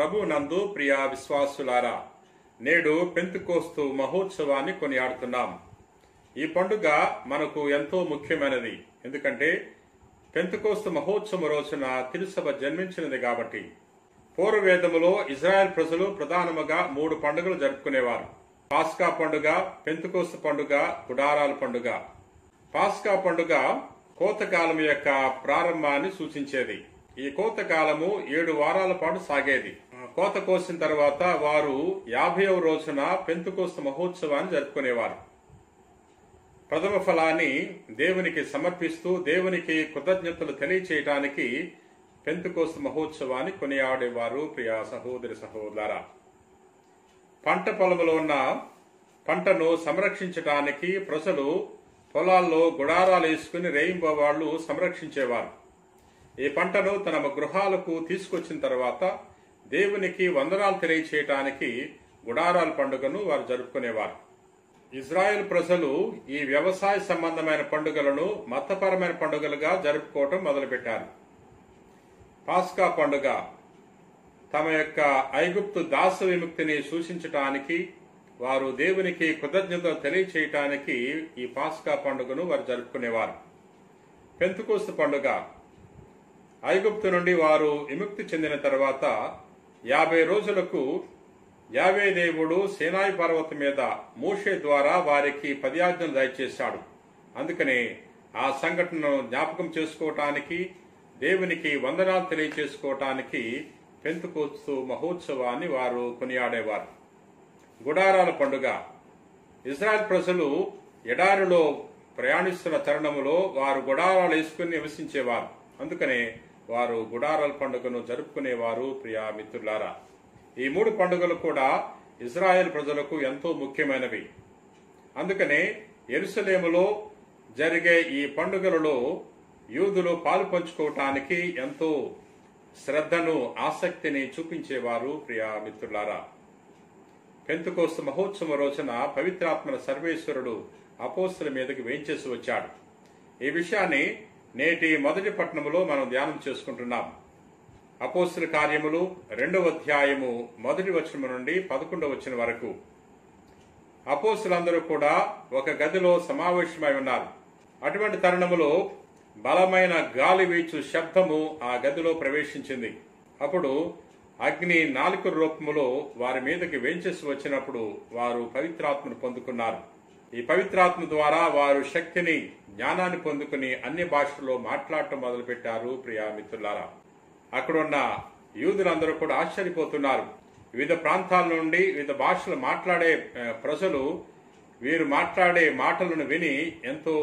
ప్రభు నందు ప్రియ విశ్వాసులారా, నేడు పెంతెకోస్తు మహోత్సవాన్ని కొనియాడుతున్నాం. ఈ పండుగ మనకు ఎంతో ముఖ్యమైనది. ఎందుకంటే పెంతెకోస్తు మహోత్సవం రోజున తిరుసభ జన్మించినది కాబట్టి. పూర్వవేదములో ఇజ్రాయెల్ ప్రజలు ప్రధానముగా 3 పండుగలు జరుపుకునేవారు. పాస్కా పండుగ, పెంతెకోస్తు పండుగ, గుడారాల పండుగ. పాస్కా పండుగ కోతకాలం యొక్క ప్రారంభాన్ని సూచించేది. ఈ కోతకాలము 7 వారాల పాటు సాగేది. కోత కోసిన తర్వాత వారు 50వ రోజున పెంతెకోస్తు మహోత్సవాన్ని జరుపుకునేవారు. ప్రథమ ఫలాన్ని దేవునికి సమర్పిస్తూ దేవునికి కృతజ్ఞతలు తెలియచేయటానికి పెంతెకోస్తు మహోత్సవాన్ని కొనియాడేవారు. ప్రియ సహోదరి సహోదరా, పంట పొలంలో ఉన్న పంటను సంరక్షించటానికి ప్రజలు పొలాల్లో గుడారాలు వేసుకుని రేయింబవాళ్లు సంరక్షించేవారు. ఈ పంటను తమ గృహాలకు తీసుకొచ్చిన తర్వాత దేవునికి వందనాలు తెలియచేయటానికి గుడారాల పండుగను వారు జరుపుకునేవారు. ఇజ్రాయెల్ ప్రజలు ఈ వ్యవసాయ సంబంధమైన పండుగలను మతపరమైన పండుగలుగా జరుపుకోవటం మొదలుపెట్టారు. పాస్కా పండుగ తమ యొక్క ఐగుప్తు దాస విముక్తిని సూచించటానికి, వారు దేవునికి కృతజ్ఞతలు తెలియచేయటానికి ఈ పాస్కా పండుగను వారు జరుపుకునేవారు. పెంతెకోస్తు పండుగ ఐగుప్తు నుండి వారు విముక్తి చెందిన తర్వాత 50 రోజులకు యావే దేవుడు సీనాయి పర్వతం మీద మోషే ద్వారా వారికి 10 ఆజ్ఞలు దయచేశాడు. అందుకనే ఆ సంఘటనను జ్ఞాపకం చేసుకోవటానికి, దేవునికి వందనాలు తెలియచేసుకోవటానికి పెంతెకోస్తు మహోత్సవాన్ని వారు కొనియాడేవారు. గుడారాల పండుగ ఇజ్రాయెల్ ప్రజలు ఎడారిలో ప్రయాణిస్తున్న తరుణములో వారు గుడారాలు వేసుకుని నివసించేవారు. అందుకనే వారు గుడారాల పండుగను జరుపుకునేవారు. ప్రియా మిత్రులారా, ఈ 3 పండుగలు కూడా ఇజ్రాయెల్ ప్రజలకు ఎంతో ముఖ్యమైనవి. అందుకనే యెరూషలేములో జరిగే ఈ పండుగలలో యూదులు పాలు పంచుకోవటానికి ఎంతో శ్రద్ధను, ఆసక్తిని చూపించేవారు. ప్రియా మిత్రులారా, పెంతెకోస్తు మహోత్సవం రోజున పవిత్రాత్మల సర్వేశ్వరుడు అపోస్తలుల మీదకి వేంచేసి వచ్చాడు. ఈ విషయాన్ని నేటి మొదటి పట్టణములో మనం ధ్యానం చేసుకుంటున్నాం. అపోస్తల కార్యములు 2వ అధ్యాయము 1వ వచనం నుండి 11వ వచనం వరకు. అపోస్తలులందరూ కూడా ఒక గదిలో సమావేశమై ఉన్నారు. అటువంటి తరుణములో బలమైన గాలి వీచు శబ్దము ఆ గదిలో ప్రవేశించింది. అప్పుడు అగ్ని నాలుక రూపములో వారి మీదకి వేంచేసి వచ్చినప్పుడు వారు పవిత్రాత్మను పొందుకున్నారు. ఈ పవిత్రాత్మ ద్వారా వారు శక్తిని, జ్ఞానాన్ని పొందుకుని అన్ని భాషల్లో మాట్లాడటం మొదలుపెట్టారు. ప్రియా మిత్రులారా, అక్కడున్న యూదులందరూ కూడా ఆశ్చర్యపోతున్నారు. వివిధ ప్రాంతాల నుండి వివిధ భాషలు మాట్లాడే ప్రజలు వీరు మాట్లాడే మాటలను విని ఎంతో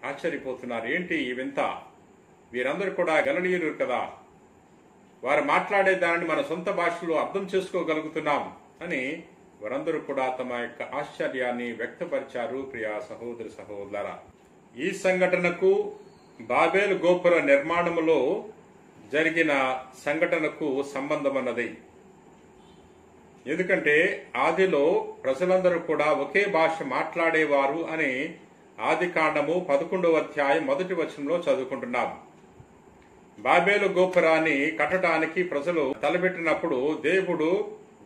ఆశ్చర్యపోతున్నారు. ఏంటి ఈ వింత? వీరందరూ కూడా గలిలయులు కదా, వారు మాట్లాడే దానిని మన సొంత భాషలో అర్థం చేసుకోగలుగుతున్నాం అని వారందరూ కూడా తమ యొక్క ఆశ్చర్యాన్ని వ్యక్తపరిచారు. ప్రియా సహోదరి సహోదరులారా, ఈ సంఘటనకు బాబేలు గోపుర నిర్మాణములో జరిగిన సంఘటనకు సంబంధం అన్నది. ఎందుకంటే ఆదిలో ప్రజలందరూ కూడా ఒకే భాష మాట్లాడేవారు అని ఆదికాండము 11వ అధ్యాయం 1వ వచనంలో చదువుకుంటున్నాం. బాబేలు గోపురాన్ని కట్టడానికి ప్రజలు తలపెట్టినప్పుడు దేవుడు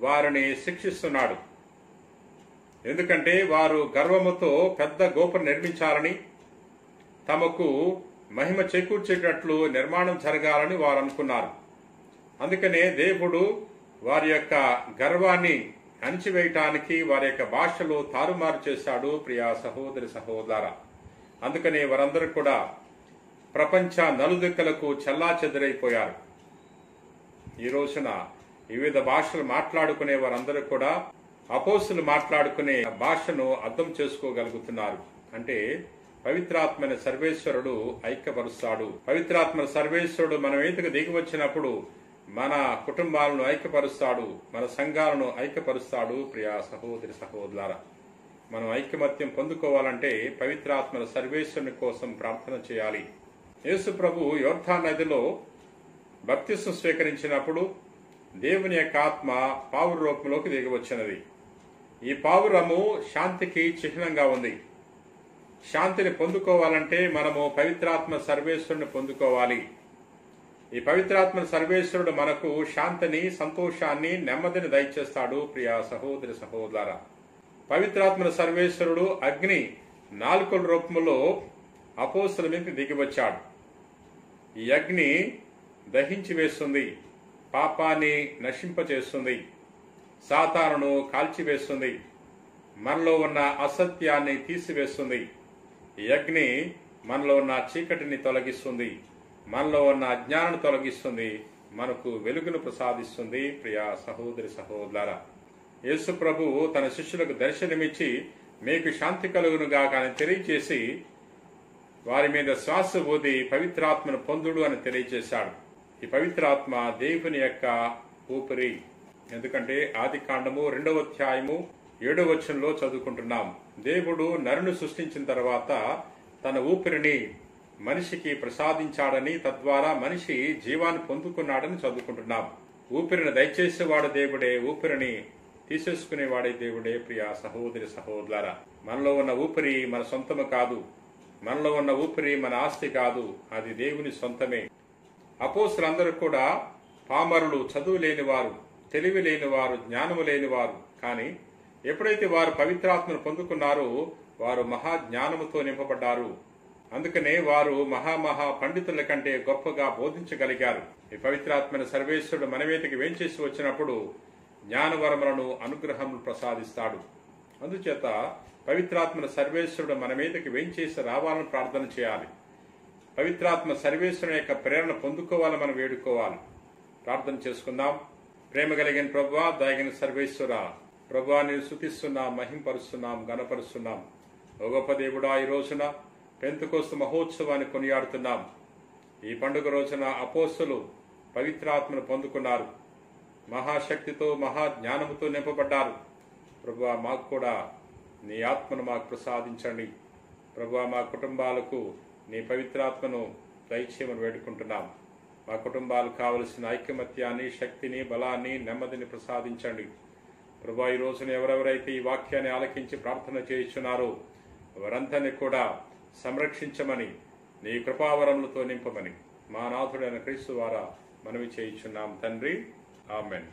వారిని శిక్షిస్తున్నాడు. ఎందుకంటే వారు గర్వముతో పెద్ద గోపురం నిర్మించాలని, తమకు మహిమ చేకూర్చేటట్లు నిర్మాణం జరగాలని వారు అనుకున్నారు. అందుకనే దేవుడు వారి యొక్క గర్వాన్ని అణిచివేయటానికి వారి యొక్క భాషలో తారుమారు చేశాడు. ప్రియా సహోదరి సహోదరా, అందుకనే వారందరూ కూడా ప్రపంచ నలుదిక్కలకు చెల్లాచెదరైపోయారు. ఈ రోజున వివిధ భాషలు మాట్లాడుకునే వారందరూ కూడా అపోస్తులు మాట్లాడుకునే భాషను అర్థం చేసుకోగలుగుతున్నారు. అంటే పవిత్రాత్మైన సర్వేశ్వరుడు ఐక్యపరుస్తాడు. పవిత్రాత్మ సర్వేశ్వరుడు మన మీదకు దిగి వచ్చినప్పుడు మన కుటుంబాలను ఐక్యపరుస్తాడు, మన సంఘాలను ఐక్యపరుస్తాడు. ప్రియా సహోదరి సహోదరులారా, మనం ఐక్యమత్యం పొందుకోవాలంటే పవిత్రాత్మల సర్వేశ్వరుని కోసం ప్రార్థన చేయాలి. యేసు ప్రభు యోర్దాను నదిలో బాప్తిసం స్వీకరించినప్పుడు దేవుని యొక్క ఆత్మ పావుర రూపంలోకి దిగి వచ్చినది. ఈ పావురము శాంతికి చిహ్నంగా ఉంది. శాంతిని పొందుకోవాలంటే మనము పవిత్రాత్మ సర్వేశ్వరుని పొందుకోవాలి. ఈ పవిత్రాత్మ సర్వేశ్వరుడు మనకు శాంతిని, సంతోషాన్ని, నెమ్మదిని దయచేస్తాడు. ప్రియా సహోదరి సహోదరా, పవిత్రాత్మ సర్వేశ్వరుడు అగ్ని 4 రూపంలో అపోస్తలుల మీద దిగివచ్చాడు. ఈ అగ్ని దహించి వేస్తుంది, పాపాన్ని నశింపచేస్తుంది, సాతానును కాల్చివేస్తుంది, మనలో ఉన్న అసత్యాన్ని తీసివేస్తుంది. ఈ అగ్ని మనలో ఉన్న చీకటిని తొలగిస్తుంది, మనలో ఉన్న అజ్ఞానాన్ని తొలగిస్తుంది, మనకు వెలుగును ప్రసాదిస్తుంది. ప్రియా సహోదరి సహోదరులారా, యేసు ప్రభువు తన శిష్యులకు దర్శనమిచ్చి మీకు శాంతి కలుగునుగా అని తెలియచేసి వారి మీద శ్వాస ఊది పవిత్రాత్మను పొందుడు అని తెలియజేశాడు. ఈ పవిత్రాత్మ దేవుని యొక్క ఊపిరి. ఎందుకంటే ఆది కాండము 2వ అధ్యాయము 7వ వచనంలో చదువుకుంటున్నాం. దేవుడు నరుని సృష్టించిన తర్వాత తన ఊపిరిని మనిషికి ప్రసాదించాడని, తద్వారా మనిషి జీవాన్ని పొందుకున్నాడని చదువుకుంటున్నాం. ఊపిరిని దయచేసేవాడు దేవుడే, ఊపిరిని తీసేసుకునేవాడే దేవుడే. ప్రియా సహోదరి సహోదరులారా, మనలో ఉన్న ఊపిరి మన సొంతము కాదు, మనలో ఉన్న ఊపిరి మన ఆస్తి కాదు, అది దేవుని సొంతమే. అపోస్తలులందరూ కూడా పామరులు, చదువు లేనివారు, తెలివి లేనివారు, జ్ఞానము లేనివారు. కానీ ఎప్పుడైతే వారు పవిత్రాత్మను పొందుకున్నారో వారు మహా జ్ఞానముతో నింపబడ్డారు. అందుకనే వారు మహా పండితుల కంటే గొప్పగా బోధించగలిగారు. ఈ పవిత్రాత్మను సర్వేశ్వరుడు మన మీదకి వేంచేసి వచ్చినప్పుడు జ్ఞానవరములను, అనుగ్రహములు ప్రసాదిస్తాడు. అందుచేత పవిత్రాత్మను సర్వేశ్వరుడు మన మీదకి వేంచేసి రావాలని ప్రార్థన చేయాలి. పవిత్రాత్మ సర్వేశ్వరుని యొక్క ప్రేరణ పొందుకోవాలని మనం వేడుకోవాలి. ప్రార్థన చేసుకుందాం. ప్రేమ కలిగిన ప్రభువా, దయగిన సర్వేశ్వర ప్రభువా, నేను స్తుతిస్తున్నాం, మహింపరుస్తున్నాం, గణపరుస్తున్నాం. ఓ గొప్ప దేవుడా, ఈ రోజున పెంతెకోస్తు మహోత్సవాన్ని కొనియాడుతున్నాం. ఈ పండుగ రోజున అపోస్తలులు పవిత్రాత్మను పొందుకున్నారు, మహాశక్తితో, మహాజ్ఞానముతో నింపబడ్డారు. ప్రభువా, మాకు కూడా నీ ఆత్మను మాకు ప్రసాదించండి. ప్రభువా, మా కుటుంబాలకు నీ పవిత్రాత్మను దయచేయమని వేడుకుంటున్నాం. మా కుటుంబాలకు కావలసిన ఐకమత్యాన్ని, శక్తిని, బలాన్ని, నెమ్మదిని ప్రసాదించండి. ప్రభువా, ఈ రోజున ఎవరెవరైతే ఈ వాక్యాన్ని ఆలకించి ప్రార్థన చేయించున్నారో వారందరినీ కూడా సంరక్షించమని, నీ కృపావరములతో నింపమని మా నాథుడైన క్రీస్తు ద్వారా మనవి చేయించున్నాం తండ్రి. ఆమెన్.